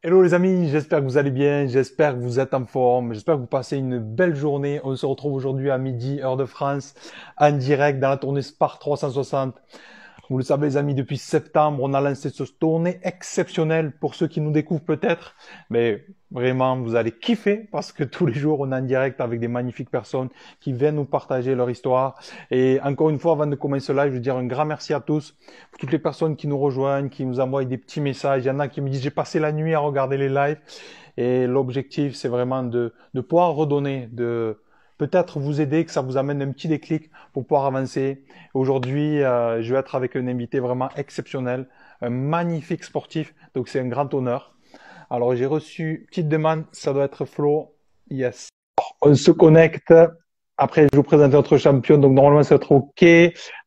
Hello les amis, j'espère que vous allez bien, j'espère que vous êtes en forme, j'espère que vous passez une belle journée. On se retrouve aujourd'hui à midi, heure de France, en direct dans la tournée Spar 360. Vous le savez les amis, depuis septembre, on a lancé cette tournée exceptionnelle pour ceux qui nous découvrent peut-être. Mais vraiment, vous allez kiffer parce que tous les jours, on est en direct avec des magnifiques personnes qui viennent nous partager leur histoire. Et encore une fois, avant de commencer ce live, je veux dire un grand merci à tous, pour toutes les personnes qui nous rejoignent, qui nous envoient des petits messages. Il y en a qui me disent, j'ai passé la nuit à regarder les lives. Et l'objectif, c'est vraiment de pouvoir redonner, de peut-être vous aider, que ça vous amène un petit déclic pour pouvoir avancer. Aujourd'hui, je vais être avec un invité vraiment exceptionnel, un magnifique sportif, donc c'est un grand honneur. Alors j'ai reçu petite demande, ça doit être Flo. Yes. On se connecte. Après, je vous présente notre champion, donc normalement ça va être OK.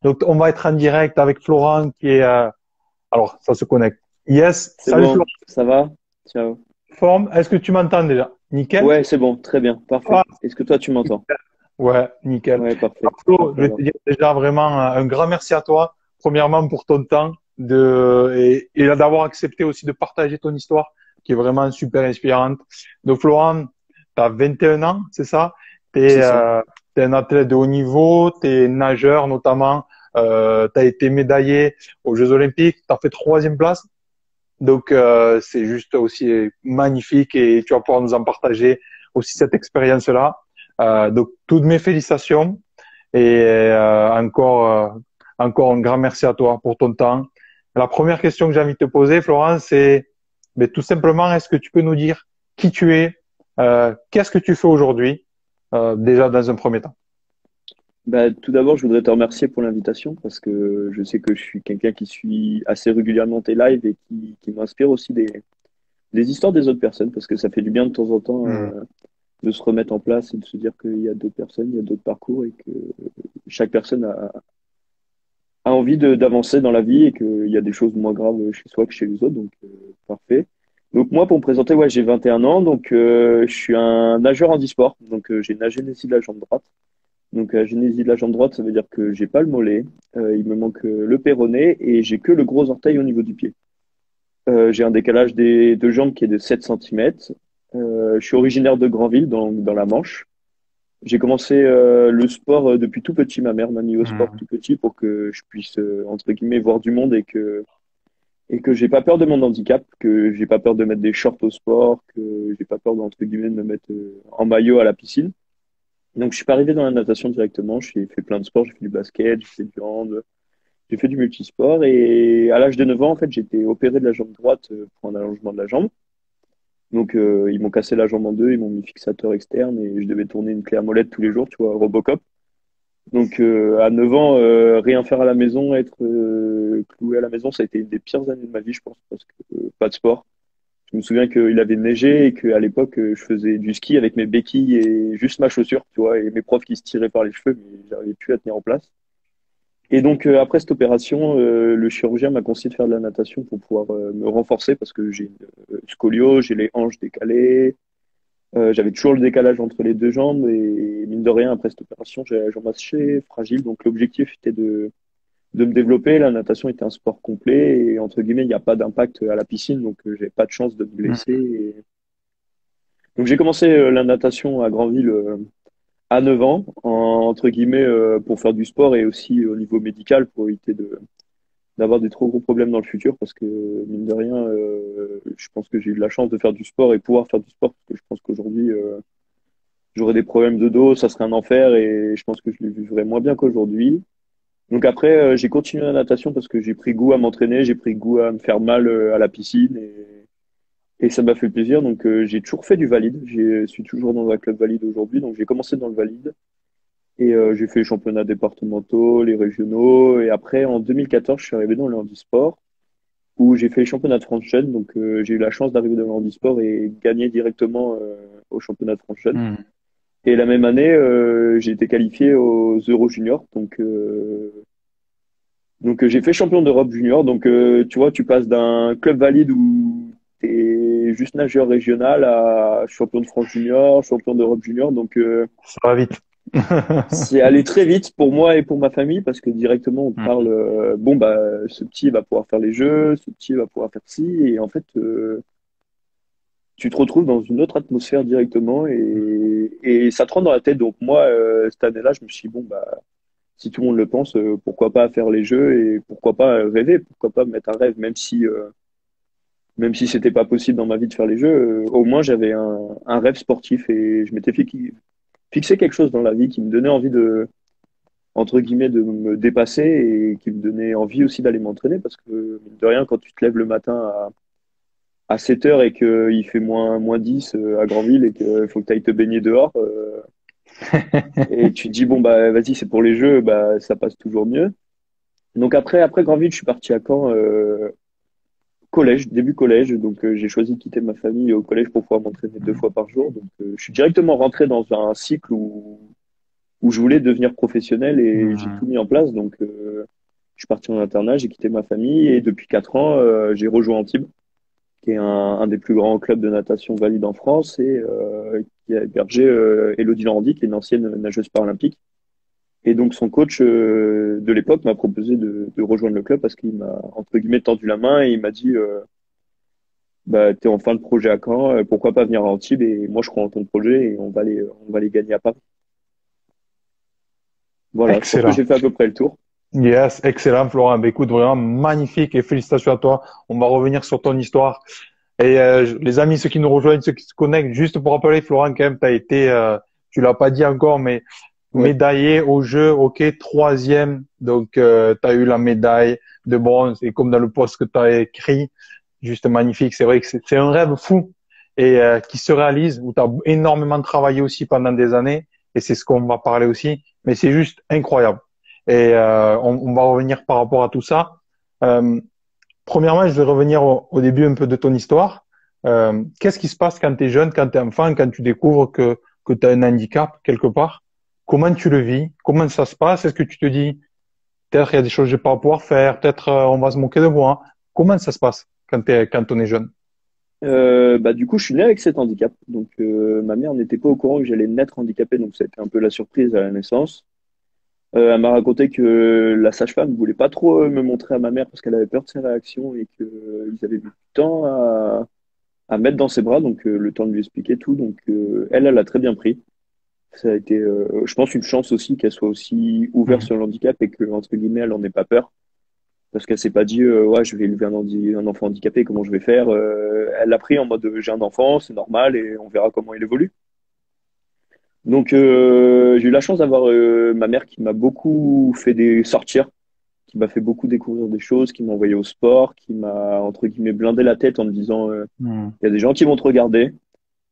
Donc on va être en direct avec Florent qui est. Alors ça se connecte. Yes. C'est Salut Florent. bon, ça va? Ciao. Forme. Est-ce que tu m'entends déjà? Nickel. Ouais, c'est bon, très bien, parfait. Ah, Est-ce que toi, tu m'entends? ouais, nickel. Ouais, parfait, Flo, parfait je vais te alors. dire déjà vraiment un grand merci à toi, premièrement pour ton temps et d'avoir accepté aussi de partager ton histoire, qui est vraiment super inspirante. Donc Florent, tu as 21 ans, c'est ça? Tu es, C'est ça. un athlète de haut niveau, tu es nageur notamment, tu as été médaillé aux Jeux Olympiques, tu as fait troisième place. Donc c'est juste aussi magnifique et tu vas pouvoir nous en partager aussi cette expérience-là. Donc toutes mes félicitations. Et encore un grand merci à toi pour ton temps. La première question que j'ai envie de te poser, Florence, c'est mais tout simplement, est-ce que tu peux nous dire qui tu es, qu'est-ce que tu fais aujourd'hui, déjà dans un premier temps? Bah, tout d'abord, je voudrais te remercier pour l'invitation parce que je sais que je suis quelqu'un qui suit assez régulièrement tes lives et qui m'inspire aussi des histoires des autres personnes parce que ça fait du bien de temps en temps Hmm. de se remettre en place et de se dire qu'il y a d'autres personnes, il y a d'autres parcours et que chaque personne a envie d'avancer dans la vie et qu'il y a des choses moins graves chez soi que chez les autres. Donc, parfait. Donc, moi, pour me présenter, ouais, j'ai 21 ans. Donc, je suis un nageur handisport. Donc, j'ai une agénésie de la jambe droite. Donc, agénésie de la jambe droite, ça veut dire que j'ai pas le mollet. Il me manque le péroné et j'ai que le gros orteil au niveau du pied. J'ai un décalage des deux jambes qui est de 7 centimètres. Je suis originaire de Granville, dans la Manche. J'ai commencé le sport depuis tout petit. Ma mère m'a mis au sport Hmm. tout petit pour que je puisse, entre guillemets, voir du monde et que j'ai pas peur de mon handicap, que j'ai pas peur de mettre des shorts au sport, que j'ai pas peur, entre guillemets, de me mettre en maillot à la piscine. Donc, je suis pas arrivé dans la natation directement. J'ai fait plein de sports. J'ai fait du basket, j'ai fait du hand, j'ai fait du multisport. Et à l'âge de 9 ans, en fait, j'ai été opéré de la jambe droite pour un allongement de la jambe. Donc, ils m'ont cassé la jambe en deux, ils m'ont mis fixateur externe et je devais tourner une clé à molette tous les jours, tu vois, Robocop. Donc, à 9 ans, rien faire à la maison, être cloué à la maison, ça a été une des pires années de ma vie, je pense, parce que pas de sport. Je me souviens qu'il avait neigé et qu'à l'époque, je faisais du ski avec mes béquilles et juste ma chaussure, tu vois, et mes profs qui se tiraient par les cheveux, mais j'arrivais plus à tenir en place. Et donc, après cette opération, le chirurgien m'a conseillé de faire de la natation pour pouvoir me renforcer parce que j'ai une scoliose, j'ai les hanches décalées, j'avais toujours le décalage entre les deux jambes et mine de rien, après cette opération, j'avais la jambe assez fragile. Donc l'objectif était de me développer. La natation était un sport complet et entre guillemets, il n'y a pas d'impact à la piscine, donc j'avais pas de chance de me blesser. Hmm. Donc j'ai commencé la natation à Granville à 9 ans, entre guillemets, pour faire du sport et aussi au niveau médical pour éviter d'avoir des trop gros problèmes dans le futur parce que mine de rien, je pense que j'ai eu de la chance de faire du sport et pouvoir faire du sport parce que je pense qu'aujourd'hui, j'aurais des problèmes de dos, ça serait un enfer et je pense que je les vivrais moins bien qu'aujourd'hui. Donc après, j'ai continué la natation parce que j'ai pris goût à m'entraîner, j'ai pris goût à me faire mal à la piscine et ça m'a fait plaisir. Donc j'ai toujours fait du valide, je suis toujours dans un club valide aujourd'hui, donc j'ai commencé dans le valide et j'ai fait les championnats départementaux, les régionaux et après en 2014, je suis arrivé dans le handisport où j'ai fait les championnats de France Jeune. Donc j'ai eu la chance d'arriver dans le handisport et gagner directement au championnat de France Jeune. Hmm. Et la même année, j'ai été qualifié aux Euro Juniors. Donc j'ai fait champion d'Europe junior. Donc tu vois, tu passes d'un club valide où tu es juste nageur régional à champion de France junior, champion d'Europe junior. Donc Ça va vite. c'est allé très vite pour moi et pour ma famille parce que directement on te parle, Hmm. bon bah ce petit va pouvoir faire les jeux, ce petit va pouvoir faire ci. Et en fait, tu te retrouves dans une autre atmosphère directement et ça te rentre dans la tête. Donc moi, cette année-là, je me suis dit, bon, bah, si tout le monde le pense, pourquoi pas faire les jeux et pourquoi pas rêver, pourquoi pas me mettre un rêve, même si c'était pas possible dans ma vie de faire les jeux, au moins j'avais un rêve sportif et je m'étais fixé quelque chose dans la vie qui me donnait envie de, entre guillemets, de me dépasser et qui me donnait envie aussi d'aller m'entraîner parce que, mine de rien, quand tu te lèves le matin à 7 heures et qu'il fait moins 10 à Granville et qu'il faut que tu ailles te baigner dehors, et tu te dis, bon, bah, vas-y, c'est pour les jeux, bah, ça passe toujours mieux. Donc après Granville, je suis parti à Caen, collège, début collège. Donc j'ai choisi de quitter ma famille au collège pour pouvoir m'entraîner 2 fois par jour. Donc je suis directement rentré dans un cycle où je voulais devenir professionnel et j'ai Hmm. tout mis en place. Donc je suis parti en internat, j'ai quitté ma famille et depuis 4 ans, j'ai rejoint Antibes, qui est un des plus grands clubs de natation valide en France et qui a hébergé Élodie Landy, qui est une ancienne nageuse paralympique. Et donc son coach de l'époque m'a proposé de rejoindre le club parce qu'il m'a entre guillemets tendu la main et il m'a dit bah t'es en fin de projet à Caen, pourquoi pas venir à Antibes et moi je crois en ton projet et on va les gagner à Paris. Voilà, je pense que Excellent. j'ai fait à peu près le tour. Yes, excellent, Florent. Ben, écoute, vraiment magnifique et félicitations à toi. On va revenir sur ton histoire. Et les amis, ceux qui nous rejoignent, ceux qui se connectent, juste pour rappeler, Florent, quand même, tu as été, tu l'as pas dit encore, mais Ouais. médaillé au jeu, ok, troisième. Donc, tu as eu la médaille de bronze. Et comme dans le post que tu as écrit, juste magnifique. C'est vrai que c'est un rêve fou et qui se réalise, où tu as énormément travaillé aussi pendant des années. Et c'est ce qu'on va parler aussi. Mais c'est juste incroyable. Et on va revenir par rapport à tout ça. Euh, Premièrement, je vais revenir au début un peu de ton histoire. Qu'est-ce qui se passe quand tu es jeune, quand tu es enfant, quand tu découvres que tu as un handicap quelque part? Comment tu le vis? Comment ça se passe? Est-ce que tu te dis, peut-être il y a des choses que je vais pas pouvoir faire, peut-être on va se moquer de moi. Comment ça se passe quand on est jeune? Bah du coup je suis né avec cet handicap. Donc ma mère n'était pas au courant que j'allais naître handicapé, donc ça a été un peu la surprise à la naissance. Elle m'a raconté que la sage-femme ne voulait pas trop me montrer à ma mère parce qu'elle avait peur de ses réactions et qu'ils avaient mis du temps à mettre dans ses bras, donc le temps de lui expliquer tout. Donc elle a très bien pris. Ça a été, je pense, une chance aussi qu'elle soit aussi ouverte Mhm. sur le handicap et que, entre guillemets, elle en ait pas peur. Parce qu'elle s'est pas dit, ouais, je vais élever un enfant handicapé, comment je vais faire? Elle l'a pris en mode, j'ai un enfant, c'est normal et on verra comment il évolue. Donc, j'ai eu la chance d'avoir ma mère qui m'a beaucoup fait des sortir, qui m'a fait beaucoup découvrir des choses, qui m'a envoyé au sport, qui m'a, entre guillemets, blindé la tête en me disant, Mhm. il y a des gens qui vont te regarder,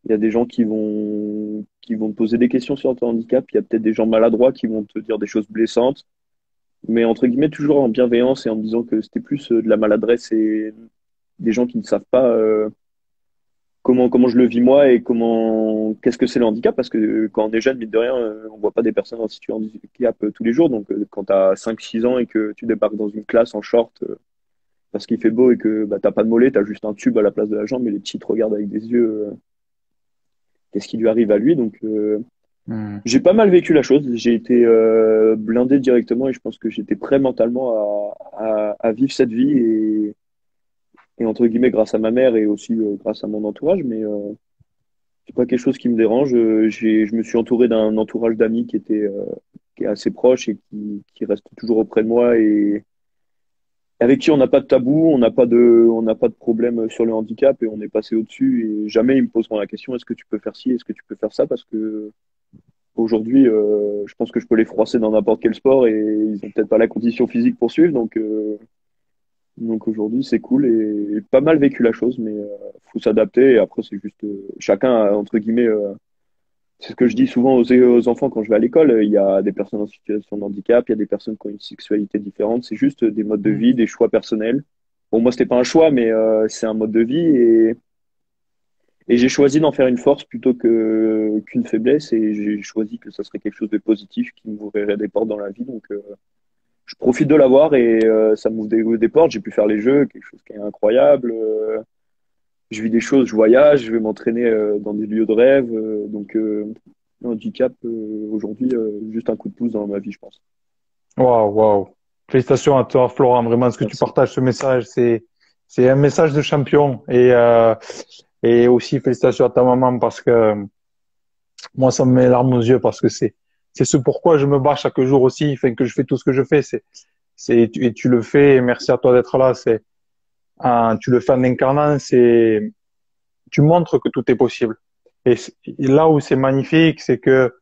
il y a des gens qui vont te poser des questions sur ton handicap, il y a peut-être des gens maladroits qui vont te dire des choses blessantes, mais entre guillemets, toujours en bienveillance et en me disant que c'était plus de la maladresse et des gens qui ne savent pas comment je le vis moi et qu'est-ce que c'est le handicap, parce que quand on est jeune, mine de rien, on voit pas des personnes en situation de handicap tous les jours. Donc, quand tu as 5-6 ans et que tu débarques dans une classe en short parce qu'il fait beau et que bah, t'as pas de mollet, tu as juste un tube à la place de la jambe et les petits te regardent avec des yeux, qu'est-ce qui lui arrive à lui. Donc, Mhm. j'ai pas mal vécu la chose. J'ai été blindé directement et je pense que j'étais prêt mentalement à vivre cette vie et entre guillemets grâce à ma mère et aussi grâce à mon entourage. Mais c'est pas quelque chose qui me dérange. Je me suis entouré d'un entourage d'amis qui est assez proche et qui reste toujours auprès de moi et avec qui on n'a pas de tabou, on n'a pas de problème sur le handicap et on est passé au-dessus et jamais ils me poseront la question est-ce que tu peux faire ci, est-ce que tu peux faire ça parce que aujourd'hui, je pense que je peux les froisser dans n'importe quel sport et ils ont peut-être pas la condition physique pour suivre. Donc aujourd'hui, c'est cool et pas mal vécu la chose, mais faut s'adapter. Et après, c'est juste chacun, entre guillemets, c'est ce que je dis souvent aux enfants quand je vais à l'école. Il y a des personnes en situation de handicap, il y a des personnes qui ont une sexualité différente. C'est juste des modes de vie, des choix personnels. Pour moi, c'était pas un choix, mais c'est un mode de vie et j'ai choisi d'en faire une force plutôt qu'une faiblesse et j'ai choisi que ça serait quelque chose de positif qui m'ouvrirait des portes dans la vie. Donc, je profite de l'avoir et ça m'ouvre des portes. J'ai pu faire les jeux, quelque chose qui est incroyable. Je vis des choses, je voyage, je vais m'entraîner dans des lieux de rêve. Donc, le handicap, aujourd'hui, juste un coup de pouce dans ma vie, je pense. Waouh, waouh. Félicitations à toi, Florent. Vraiment, ce que tu Merci. partages, ce message, c'est un message de champion. Et Et aussi, félicitations à ta maman parce que moi, ça me met les larmes aux yeux parce que c'est ce pourquoi je me bats chaque jour aussi, enfin, que je fais tout ce que je fais. Et tu le fais, et merci à toi d'être là. Tu le fais en incarnant, tu montres que tout est possible. Et là où c'est magnifique, c'est que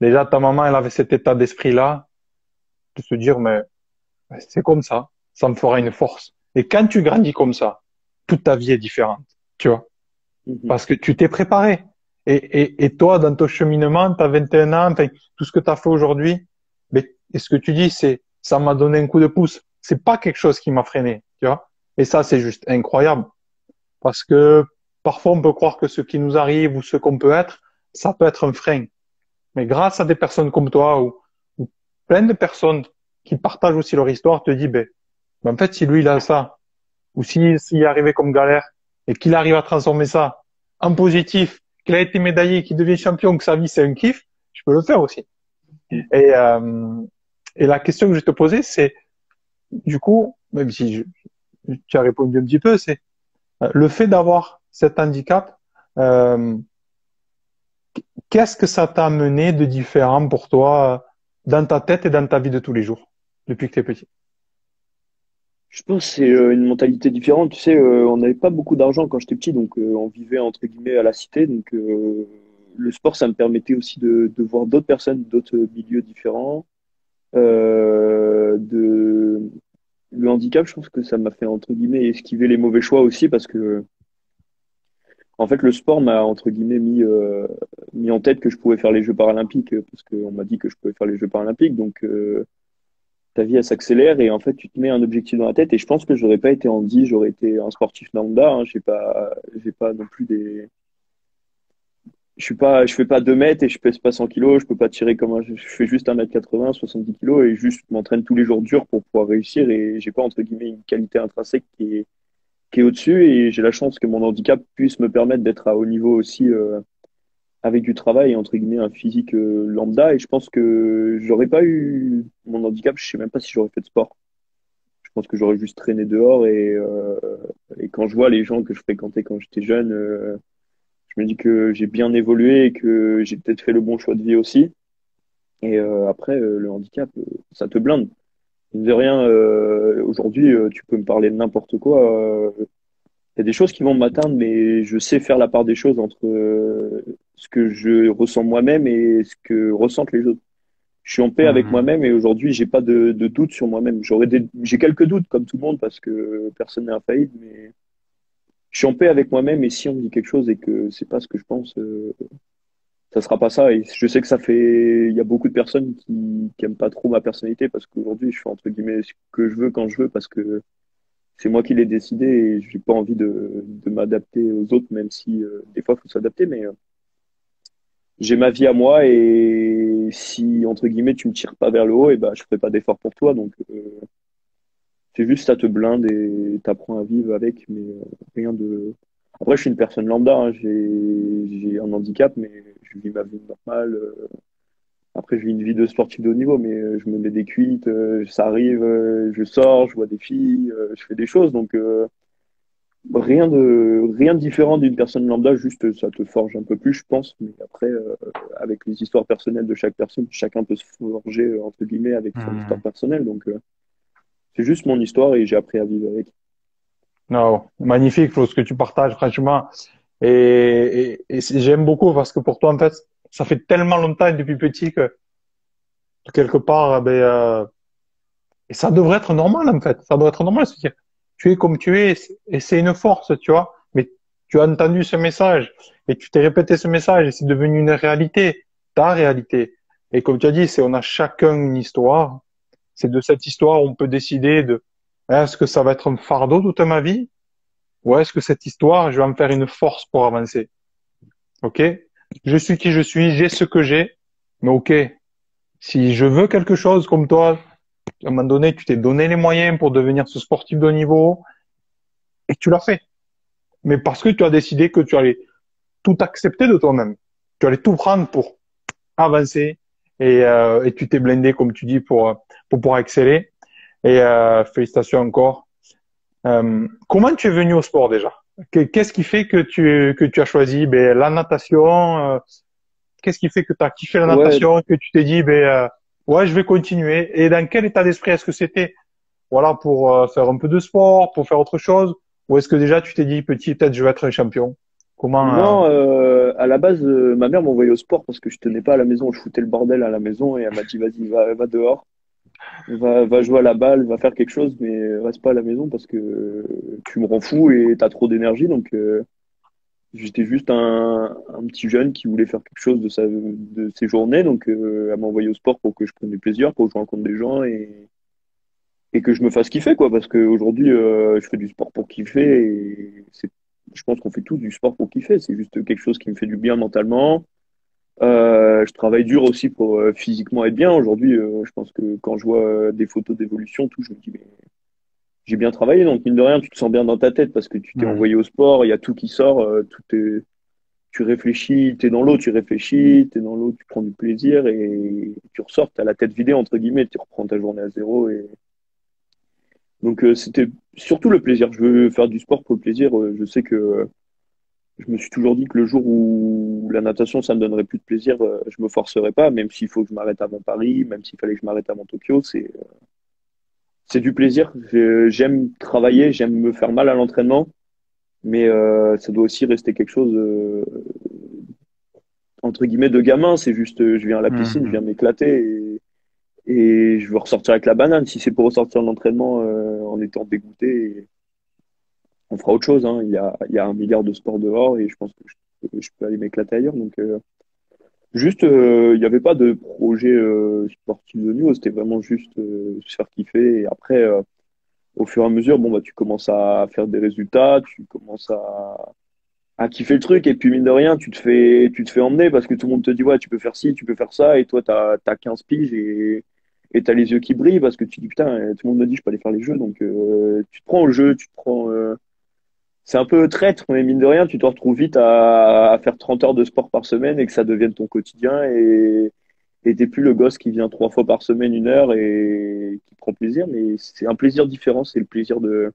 déjà ta maman, elle avait cet état d'esprit-là, de se dire, mais c'est comme ça me fera une force. Et quand tu grandis comme ça, toute ta vie est différente, tu vois, Mhm. parce que tu t'es préparé. Et toi, dans ton cheminement, tu as 21 ans, enfin, tout ce que tu as fait aujourd'hui, mais, et ce que tu dis, ça m'a donné un coup de pouce. C'est pas quelque chose qui m'a freiné, tu vois. Et ça, c'est juste incroyable. Parce que parfois, on peut croire que ce qui nous arrive ou ce qu'on peut être, ça peut être un frein. Mais grâce à des personnes comme toi ou plein de personnes qui partagent aussi leur histoire, te dis, ben, en fait, si lui, il a ça, ou s'il est arrivé comme galère et qu'il arrive à transformer ça en positif, qu'il a été médaillé, qu'il devient champion, que sa vie, c'est un kiff, je peux le faire aussi. Et, euh, et la question que je te posais, c'est, du coup, même si tu as répondu un petit peu, c'est le fait d'avoir cet handicap, euh, qu'est-ce que ça t'a amené de différent pour toi dans ta tête et dans ta vie de tous les jours depuis que tu es petit? Je pense que c'est une mentalité différente. Tu sais, on n'avait pas beaucoup d'argent quand j'étais petit, donc on vivait entre guillemets à la cité. Donc le sport, ça me permettait aussi de voir d'autres personnes, d'autres milieux différents. De le handicap, je pense que ça m'a fait entre guillemets esquiver les mauvais choix aussi parce que en fait le sport m'a entre guillemets mis en tête que je pouvais faire les Jeux paralympiques parce qu'on m'a dit que je pouvais faire les Jeux paralympiques. Donc ta vie elle s'accélère et en fait tu te mets un objectif dans la tête et je pense que j'aurais pas été handi, j'aurais été un sportif lambda, hein. J'ai pas non plus des je fais pas 2 mètres et je pèse pas 100 kilos, je peux pas tirer comme je fais juste 1 m 80 70 kilos et juste m'entraîne tous les jours dur pour pouvoir réussir et j'ai pas entre guillemets une qualité intrinsèque qui est au-dessus et j'ai la chance que mon handicap puisse me permettre d'être à haut niveau aussi avec du travail et entre guillemets un physique lambda et je pense que j'aurais pas eu mon handicap, je sais même pas si j'aurais fait de sport. Je pense que j'aurais juste traîné dehors et quand je vois les gens que je fréquentais quand j'étais jeune, je me dis que j'ai bien évolué et que j'ai peut-être fait le bon choix de vie aussi. Et après, le handicap, ça te blinde. Mine de rien, aujourd'hui, tu peux me parler de n'importe quoi. Il y a des choses qui vont m'atteindre, mais je sais faire la part des choses entre ce que je ressens moi-même et ce que ressentent les autres. Je suis en paix avec Mhm. moi-même et aujourd'hui, j'ai pas de doute sur moi-même. J'ai quelques doutes comme tout le monde parce que personne n'est infaillible, mais je suis en paix avec moi-même et si on me dit quelque chose et que c'est pas ce que je pense, ça sera pas ça. Et je sais que il y a beaucoup de personnes qui aiment pas trop ma personnalité parce qu'aujourd'hui, je fais entre guillemets ce que je veux quand je veux parce que c'est moi qui l'ai décidé et j'ai pas envie de m'adapter aux autres, même si des fois, il faut s'adapter, mais j'ai ma vie à moi et si, entre guillemets, tu me tires pas vers le haut, et ben, je ferai pas d'effort pour toi. Donc, c'est juste, ça te blinde et t'apprends à vivre avec, mais rien de. Après, je suis une personne lambda, hein. J'ai un handicap, mais je vis ma vie normale. Après, je vis une vie de sportif de haut niveau, mais je me mets des cuites, ça arrive, je sors, je vois des filles, je fais des choses. Donc, rien de différent d'une personne lambda, juste ça te forge un peu plus, je pense. Mais après, avec les histoires personnelles de chaque personne, chacun peut se forger, entre guillemets, avec son histoire Mhm. personnelle. Donc, c'est juste mon histoire et j'ai appris à vivre avec. Non, magnifique, Flo, ce que tu partages, franchement. J'aime beaucoup parce que pour toi, en fait, ça fait tellement longtemps et depuis petit que quelque part, et ça devrait être normal, en fait. Ça devrait être normal, c'est-à-dire, tu es comme tu es et c'est une force, tu vois. Mais tu as entendu ce message et tu t'es répété ce message et c'est devenu une réalité, ta réalité. Et comme tu as dit, on a chacun une histoire. C'est de cette histoire où on peut décider est-ce que ça va être un fardeau toute ma vie? Ou est-ce que cette histoire, je vais en faire une force pour avancer? OK? Je suis qui je suis, j'ai ce que j'ai. Mais OK, si je veux quelque chose comme toi, à un moment donné, tu t'es donné les moyens pour devenir ce sportif de haut niveau et tu l'as fait. Mais parce que tu as décidé que tu allais tout accepter de toi-même. Tu allais tout prendre pour avancer et tu t'es blindé, comme tu dis, pour pouvoir exceller. Et félicitations encore. Comment tu es venu au sport déjà? Qu'est-ce qui fait que tu as choisi ben, la natation? Qu'est-ce qui fait que tu as kiffé la Ouais, natation, que tu t'es dit ben ouais, je vais continuer. Et dans quel état d'esprit est-ce que c'était? Voilà, pour faire un peu de sport, pour faire autre chose? Ou est-ce que déjà tu t'es dit petit, peut-être je vais être un champion? Comment non, à la base, ma mère m'envoyait au sport parce que je tenais pas à la maison, je foutais le bordel à la maison et elle m'a dit, vas-y, va dehors, va jouer à la balle, va faire quelque chose, mais reste pas à la maison parce que tu me rends fou et t'as trop d'énergie. Donc, j'étais juste un petit jeune qui voulait faire quelque chose de ses journées. Donc, elle m'a envoyé au sport pour que je prenne du plaisir, pour que je rencontre des gens et que je me fasse kiffer, quoi. Parce qu'aujourd'hui, je fais du sport pour kiffer et je pense qu'on fait tous du sport pour kiffer. C'est juste quelque chose qui me fait du bien mentalement. Je travaille dur aussi pour physiquement être bien. Aujourd'hui, je pense que quand je vois des photos d'évolution, tout, je me dis, mais j'ai bien travaillé. Donc, mine de rien, tu te sens bien dans ta tête parce que tu t'es hmm. envoyé au sport, il y a tout qui sort, tu réfléchis, t'es dans l'eau, tu réfléchis, t'es dans l'eau, tu prends du plaisir et tu ressors, t'as la tête vidée, entre guillemets, tu reprends ta journée à zéro. Donc, c'était surtout le plaisir. Je veux faire du sport pour le plaisir. Je sais que je me suis toujours dit que le jour où la natation, ça me donnerait plus de plaisir, je me forcerai pas, même s'il faut que je m'arrête avant Paris, même s'il fallait que je m'arrête avant Tokyo, c'est du plaisir. J'aime travailler, j'aime me faire mal à l'entraînement, mais ça doit aussi rester quelque chose entre guillemets de gamin. C'est juste, je viens à la piscine, je Hmm. viens m'éclater et je veux ressortir avec la banane. Si c'est pour ressortir de l'entraînement en étant dégoûté, on fera autre chose. Hein. Il y a 1 milliard de sports dehors et je pense que je peux aller m'éclater ailleurs. Donc juste, il n'y avait pas de projet sportif de niveau, c'était vraiment juste se faire kiffer. Et après, au fur et à mesure, bon, bah, tu commences à faire des résultats, tu commences à kiffer le truc. Et puis, mine de rien, tu te fais emmener parce que tout le monde te dit, ouais, tu peux faire ci, tu peux faire ça. Et toi, t'as 15 piges et t'as les yeux qui brillent parce que tu dis, putain, tout le monde me dit, je peux aller faire les jeux. Donc, tu te prends au jeu, tu te prends. C'est un peu traître, mais mine de rien, tu te retrouves vite à faire 30 heures de sport par semaine et que ça devienne ton quotidien et t'es plus le gosse qui vient 3 fois par semaine, 1 heure et qui prend plaisir, mais c'est un plaisir différent, c'est le plaisir de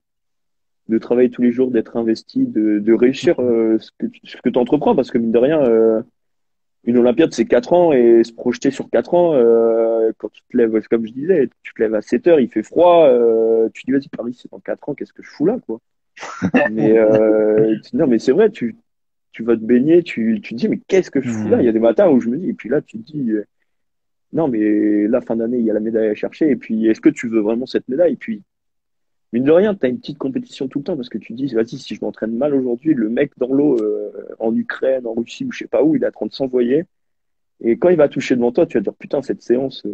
travailler tous les jours, d'être investi, de réussir ce que tu entreprends, parce que mine de rien, une Olympiade, c'est 4 ans et se projeter sur 4 ans, quand tu te lèves, comme je disais, tu te lèves à 7 heures, il fait froid, tu dis, vas-y, Paris, c'est dans 4 ans, qu'est-ce que je fous là, quoi. Mais non, mais c'est vrai, tu vas te baigner, tu te dis, mais qu'est-ce que je fous là? Il y Hmm. a des matins où je me dis, et puis là, tu te dis, non, mais là, fin d'année, il y a la médaille à chercher. Et puis, est-ce que tu veux vraiment cette médaille? Et puis, mine de rien, tu as une petite compétition tout le temps parce que tu te dis, vas-y, si je m'entraîne mal aujourd'hui, le mec dans l'eau, en Ukraine, en Russie ou je sais pas où, il est en train de s'envoyer. Et quand il va toucher devant toi, tu vas te dire, putain, cette séance,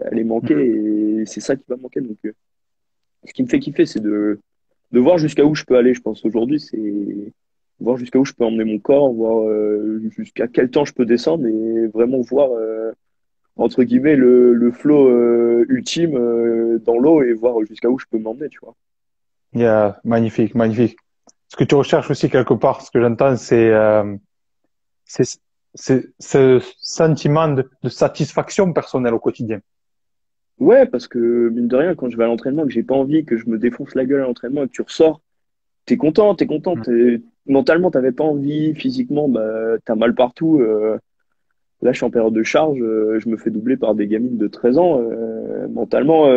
elle est manquée et c'est ça qui va manquer. Donc, ce qui me fait kiffer, c'est de voir jusqu'à où je peux aller, je pense. Aujourd'hui, c'est voir jusqu'à où je peux emmener mon corps, voir jusqu'à quel temps je peux descendre et vraiment voir. Entre guillemets, le flow ultime dans l'eau et voir jusqu'à où je peux m'emmener, tu vois. Yeah, magnifique, magnifique. Ce que tu recherches aussi quelque part, ce que j'entends, c'est c'est ce sentiment de satisfaction personnelle au quotidien. Ouais, parce que mine de rien, quand je vais à l'entraînement, que j'ai pas envie, que je me défonce la gueule à l'entraînement et que tu ressors, t'es content. Mentalement, t'avais pas envie, physiquement, bah, t'as mal partout. Là, je suis en période de charge, je me fais doubler par des gamines de 13 ans. Mentalement,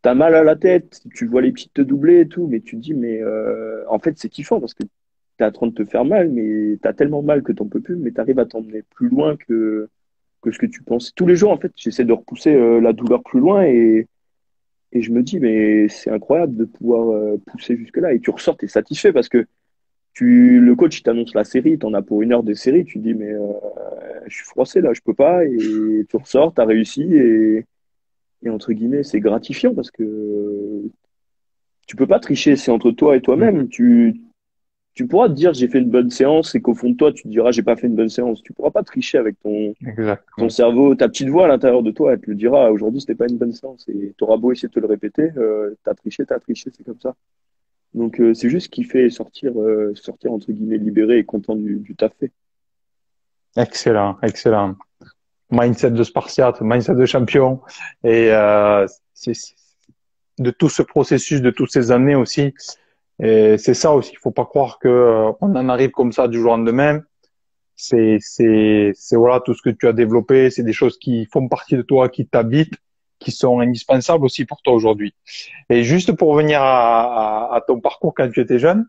t'as mal à la tête, tu vois les petites te doubler et tout, mais tu te dis, mais en fait, c'est kiffant parce que t'es en train de te faire mal, mais t'as tellement mal que t'en peux plus, mais t'arrives à t'emmener plus loin que ce que tu penses. Tous les jours, en fait, j'essaie de repousser la douleur plus loin et je me dis, mais c'est incroyable de pouvoir pousser jusque-là. Et tu ressors, t'es satisfait parce que le coach, il t'annonce la série, t'en as pour 1 heure de série, tu te dis, mais je suis froissé là, je peux pas. Et tu ressors, t'as réussi et entre guillemets, c'est gratifiant parce que tu peux pas tricher, c'est entre toi et Mhm. toi-même. Tu pourras te dire j'ai fait une bonne séance et qu'au fond de toi, tu te diras j'ai pas fait une bonne séance. Tu pourras pas tricher avec ton Exactement. cerveau, ta petite voix à l'intérieur de toi, elle te le dira aujourd'hui c'était pas une bonne séance et tu auras beau essayer de te le répéter, t'as triché, c'est comme ça. Donc c'est juste ce qui fait sortir entre guillemets libéré et content du taf fait. Excellent, excellent. Mindset de Spartiate, mindset de champion. Et de tout ce processus, de toutes ces années aussi. Et c'est ça aussi. Il faut pas croire que on en arrive comme ça du jour au lendemain. C'est voilà tout ce que tu as développé. C'est des choses qui font partie de toi, qui t'habitent, qui sont indispensables aussi pour toi aujourd'hui. Et juste pour revenir à ton parcours quand tu étais jeune,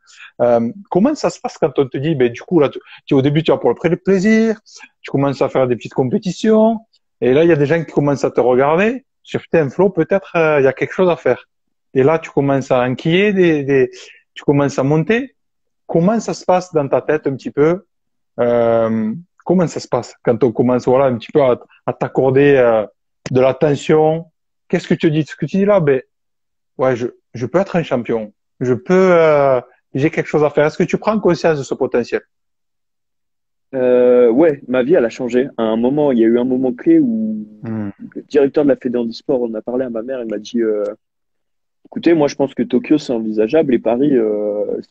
comment ça se passe quand on te dit, ben du coup là, au début tu as pour le plaisir, tu commences à faire des petites compétitions, et là il y a des gens qui commencent à te regarder. Sur putain Flo, peut-être il y a quelque chose à faire. Et là tu commences à enquiller tu commences à monter. Comment ça se passe dans ta tête un petit peu? Euh, Comment ça se passe quand on commence voilà un petit peu à t'accorder de l'attention? Qu'est-ce que tu dis? Ce que tu dis là, ben ouais, je peux être un champion. Je peux, j'ai quelque chose à faire. Est-ce que tu prends conscience de ce potentiel? Ouais, ma vie, elle a changé. À un moment, il y a eu un moment clé où Hmm. le directeur de la Fédé handisport, on a parlé à ma mère, il m'a dit, écoutez, moi, je pense que Tokyo, c'est envisageable et Paris,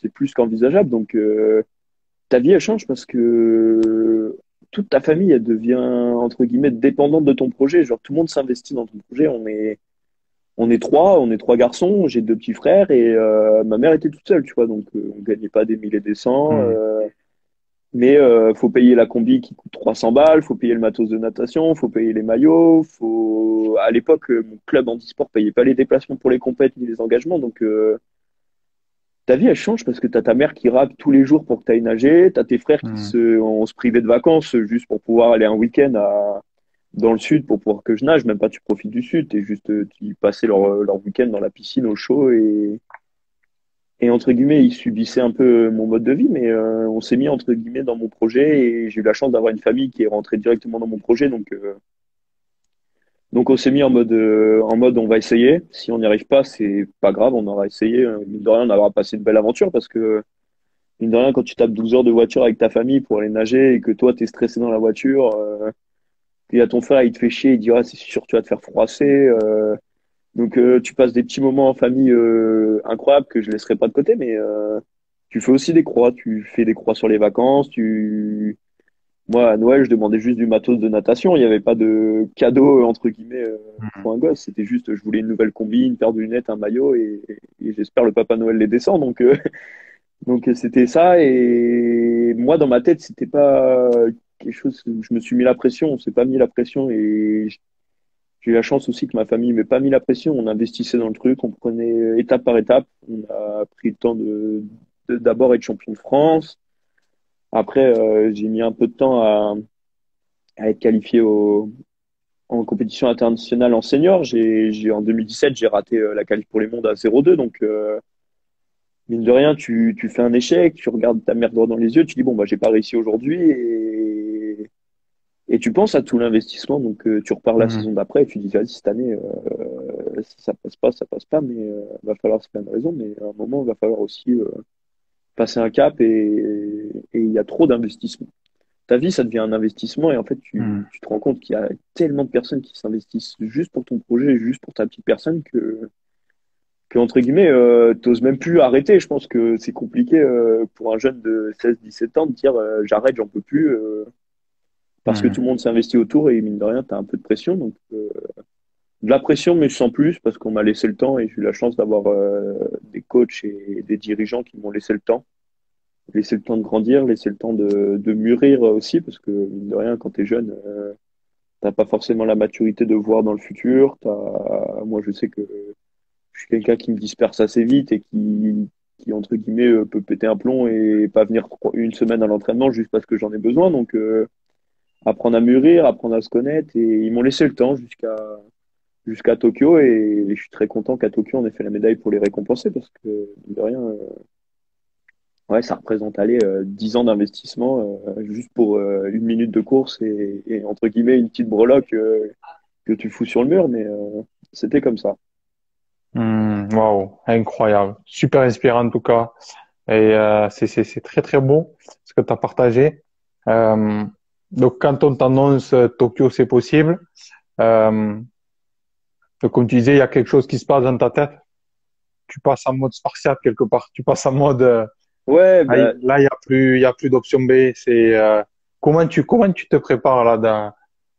c'est plus qu'envisageable. Donc, ta vie, elle change parce que toute ta famille, elle devient, entre guillemets, dépendante de ton projet. Genre, tout le monde s'investit dans ton projet. On est trois garçons, j'ai deux petits frères et ma mère était toute seule, tu vois. Donc, on gagnait pas des milliers des cents. Hmm. Mais faut payer la combi qui coûte 300 balles, faut payer le matos de natation, faut payer les maillots, faut. À l'époque, mon club handisport payait pas les déplacements pour les compètes ni les engagements, donc ta vie elle change parce que t'as ta mère qui rappe tous les jours pour que t'ailles nager, t'as tes frères Hmm. on se privait de vacances juste pour pouvoir aller un week-end dans le sud pour pouvoir que je nage, même pas tu profites du sud, t'es juste tu passais leur week-end dans la piscine au chaud et entre guillemets, ils subissaient un peu mon mode de vie, mais on s'est mis entre guillemets dans mon projet et j'ai eu la chance d'avoir une famille qui est rentrée directement dans mon projet. Donc on s'est mis en mode on va essayer. Si on n'y arrive pas, c'est pas grave, on aura essayé. Mine de rien, on aura passé une belle aventure parce que mine de rien, quand tu tapes 12 heures de voiture avec ta famille pour aller nager et que toi, t'es stressé dans la voiture, puis il y a ton frère, il te fait chier, il dit ah, c'est sûr, tu vas te faire froisser. Donc tu passes des petits moments en famille incroyables que je laisserai pas de côté, mais tu fais aussi des croix. Tu fais des croix sur les vacances. Moi, à Noël, je demandais juste du matos de natation. Il n'y avait pas de cadeau entre guillemets Hmm. pour un gosse. C'était juste, je voulais une nouvelle combi, une paire de lunettes, un maillot, et j'espère le Papa Noël les descend. Donc donc c'était ça. Et moi, dans ma tête, c'était pas quelque chose. Je me suis mis la pression. On s'est pas mis la pression et j'ai eu la chance aussi que ma famille m'ait pas mis la pression. On investissait dans le truc, on prenait étape par étape. On a pris le temps d'abord être champion de France. Après, j'ai mis un peu de temps à être qualifié en compétition internationale en senior. En 2017, j'ai raté la qualif pour les mondes à 0,2. Donc, mine de rien, tu fais un échec, tu regardes ta mère droit dans les yeux, tu dis, bon, bah, j'ai pas réussi aujourd'hui. Et tu penses à tout l'investissement. Donc, tu repars la Hmm. saison d'après et tu dis, vas-y, cette année, si ça passe pas, ça passe pas, mais va falloir se faire une raison, mais à un moment, il va falloir aussi passer un cap et il y a trop d'investissement. Ta vie, ça devient un investissement et en fait, Hmm. tu te rends compte qu'il y a tellement de personnes qui s'investissent juste pour ton projet, juste pour ta petite personne que entre guillemets, t'oses même plus arrêter. Je pense que c'est compliqué pour un jeune de 16-17 ans de dire j'arrête, j'en peux plus parce que Hmm. tout le monde s'investit autour et mine de rien, tu as un peu de pression. Donc, de la pression, mais sans plus, parce qu'on m'a laissé le temps et j'ai eu la chance d'avoir des coachs et des dirigeants qui m'ont laissé le temps de grandir, laissé le temps de mûrir aussi, parce que mine de rien, quand tu es jeune, t'as pas forcément la maturité de voir dans le futur. Moi, je sais que je suis quelqu'un qui me disperse assez vite et qui entre guillemets, peut péter un plomb et pas venir une semaine à l'entraînement juste parce que j'en ai besoin. Donc, apprendre à mûrir, apprendre à se connaître, et ils m'ont laissé le temps jusqu'à Tokyo et je suis très content qu'à Tokyo on ait fait la médaille pour les récompenser parce que mine de rien ouais ça représente aller 10 ans d'investissement juste pour une minute de course et entre guillemets une petite breloque que tu fous sur le mur mais c'était comme ça. Hmm. Waouh, incroyable, super inspirant en tout cas. Et c'est très très beau ce que tu as partagé. Euh, donc quand on t'annonce Tokyo, c'est possible. Euh, donc comme tu disais, il y a quelque chose qui se passe dans ta tête. Tu passes en mode spartiate quelque part. Tu passes en mode Ouais bah là il y a plus d'option B. C'est comment tu te prépares là